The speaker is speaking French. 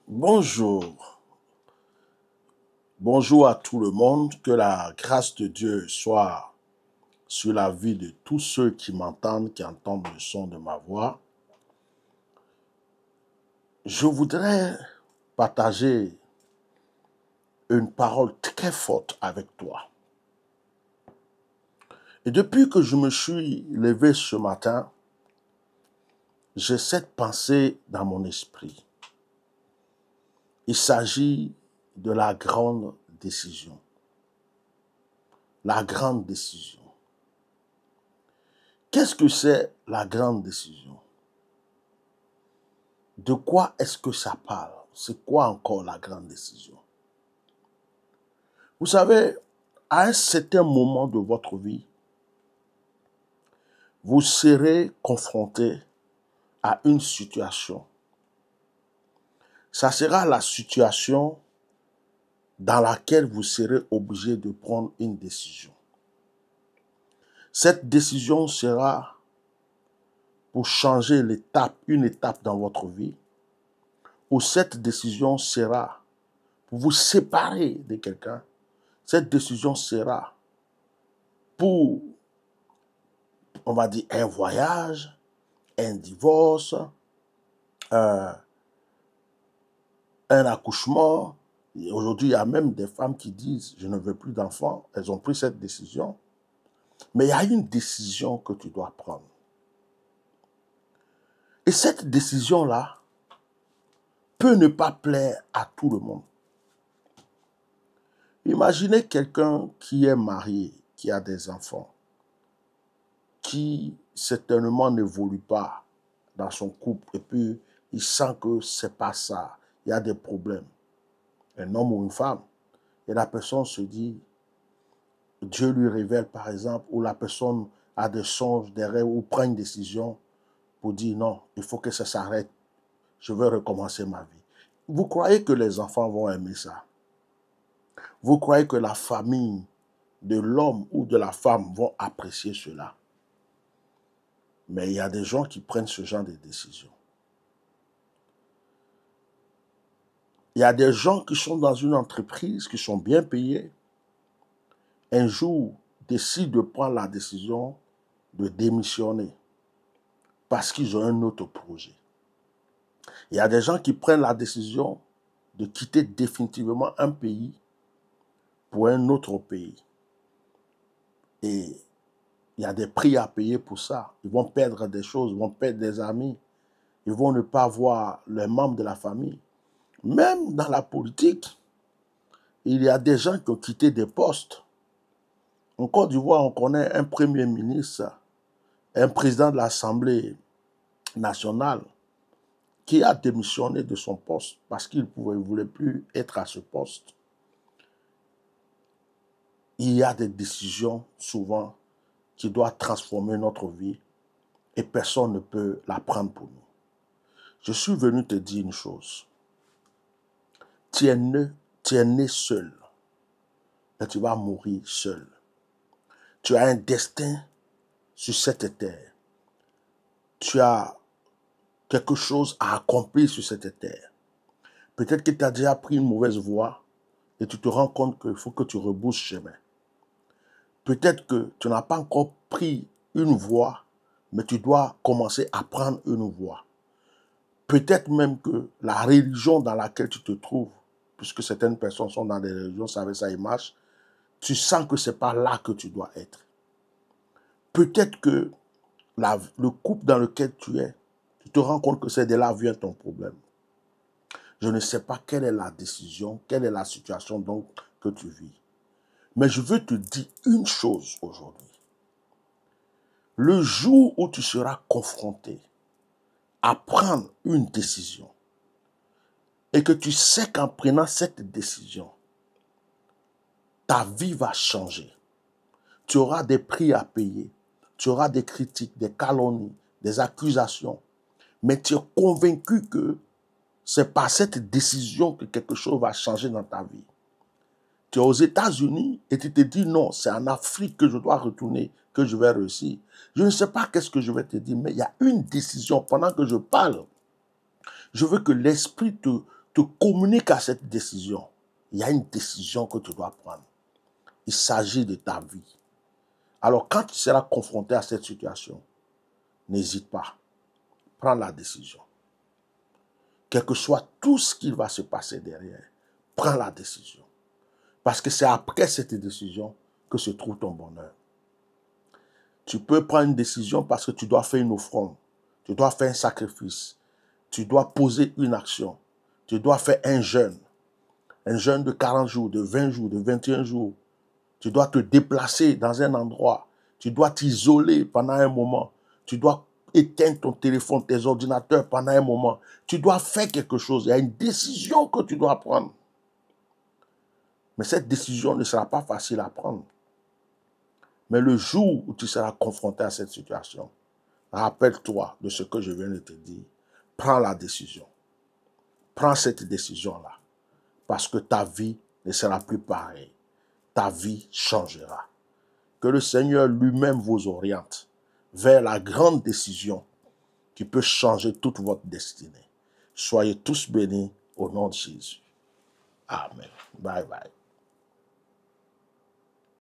Bonjour, bonjour à tout le monde, que la grâce de Dieu soit sur la vie de tous ceux qui m'entendent, qui entendent le son de ma voix. Je voudrais partager une parole très forte avec toi. Et depuis que je me suis levé ce matin, j'ai cette pensée dans mon esprit. Il s'agit de la grande décision. La grande décision. Qu'est-ce que c'est la grande décision? De quoi est-ce que ça parle? C'est quoi encore la grande décision? Vous savez, à un certain moment de votre vie, vous serez confronté à une situation. Ça sera la situation dans laquelle vous serez obligé de prendre une décision. Cette décision sera pour changer une étape dans votre vie, ou cette décision sera pour vous séparer de quelqu'un. Cette décision sera pour, on va dire, un voyage, un divorce, un accouchement. Aujourd'hui, il y a même des femmes qui disent « je ne veux plus d'enfants ». Elles ont pris cette décision. Mais il y a une décision que tu dois prendre. Et cette décision-là peut ne pas plaire à tout le monde. Imaginez quelqu'un qui est marié, qui a des enfants, qui certainement n'évolue pas dans son couple et puis il sent que c'est pas ça, il y a des problèmes. Un homme ou une femme, et la personne se dit, Dieu lui révèle par exemple, ou la personne a des songes, des rêves, ou prend une décision pour dire non, il faut que ça s'arrête, je veux recommencer ma vie. Vous croyez que les enfants vont aimer ça? Vous croyez que la famille de l'homme ou de la femme vont apprécier cela? Mais il y a des gens qui prennent ce genre de décisions. Il y a des gens qui sont dans une entreprise, qui sont bien payés, un jour décident de prendre la décision de démissionner parce qu'ils ont un autre projet. Il y a des gens qui prennent la décision de quitter définitivement un pays pour un autre pays. Et il y a des prix à payer pour ça. Ils vont perdre des choses, ils vont perdre des amis, ils vont ne pas voir les membres de la famille. Même dans la politique, il y a des gens qui ont quitté des postes. En Côte d'Ivoire, on connaît un premier ministre, un président de l'Assemblée nationale qui a démissionné de son poste parce qu'il ne voulait plus être à ce poste. Il y a des décisions souvent qui doivent transformer notre vie et personne ne peut la prendre pour nous. Je suis venu te dire une chose. Tu es né seul et tu vas mourir seul. Tu as un destin sur cette terre. Tu as quelque chose à accomplir sur cette terre. Peut-être que tu as déjà pris une mauvaise voie et tu te rends compte qu'il faut que tu rebousses chemin. Peut-être que tu n'as pas encore pris une voie, mais tu dois commencer à prendre une voie. Peut-être même que la religion dans laquelle tu te trouves, puisque certaines personnes sont dans des religions, ça avec ça il marche, tu sens que ce n'est pas là que tu dois être. Peut-être que le couple dans lequel tu es, tu te rends compte que c'est de là vient ton problème. Je ne sais pas quelle est la décision, quelle est la situation donc que tu vis. Mais je veux te dire une chose aujourd'hui. Le jour où tu seras confronté à prendre une décision et que tu sais qu'en prenant cette décision, ta vie va changer. Tu auras des prix à payer, tu auras des critiques, des calomnies, des accusations, mais tu es convaincu que c'est par cette décision que quelque chose va changer dans ta vie. Tu es aux États-Unis et tu te dis non, c'est en Afrique que je dois retourner, que je vais réussir. Je ne sais pas qu'est-ce que je vais te dire, mais il y a une décision pendant que je parle. Je veux que l'Esprit te te communique à cette décision. Il y a une décision que tu dois prendre. Il s'agit de ta vie. Alors, quand tu seras confronté à cette situation, n'hésite pas. Prends la décision. Quel que soit tout ce qui va se passer derrière, prends la décision. Parce que c'est après cette décision que se trouve ton bonheur. Tu peux prendre une décision parce que tu dois faire une offrande. Tu dois faire un sacrifice. Tu dois poser une action. Tu dois faire un jeûne. Un jeûne de 40 jours, de 20 jours, de 21 jours. Tu dois te déplacer dans un endroit. Tu dois t'isoler pendant un moment. Tu dois éteindre ton téléphone, tes ordinateurs pendant un moment. Tu dois faire quelque chose. Il y a une décision que tu dois prendre. Mais cette décision ne sera pas facile à prendre. Mais le jour où tu seras confronté à cette situation, rappelle-toi de ce que je viens de te dire. Prends la décision. Prends cette décision-là. Parce que ta vie ne sera plus pareille. Ta vie changera. Que le Seigneur lui-même vous oriente vers la grande décision qui peut changer toute votre destinée. Soyez tous bénis au nom de Jésus. Amen. Bye bye.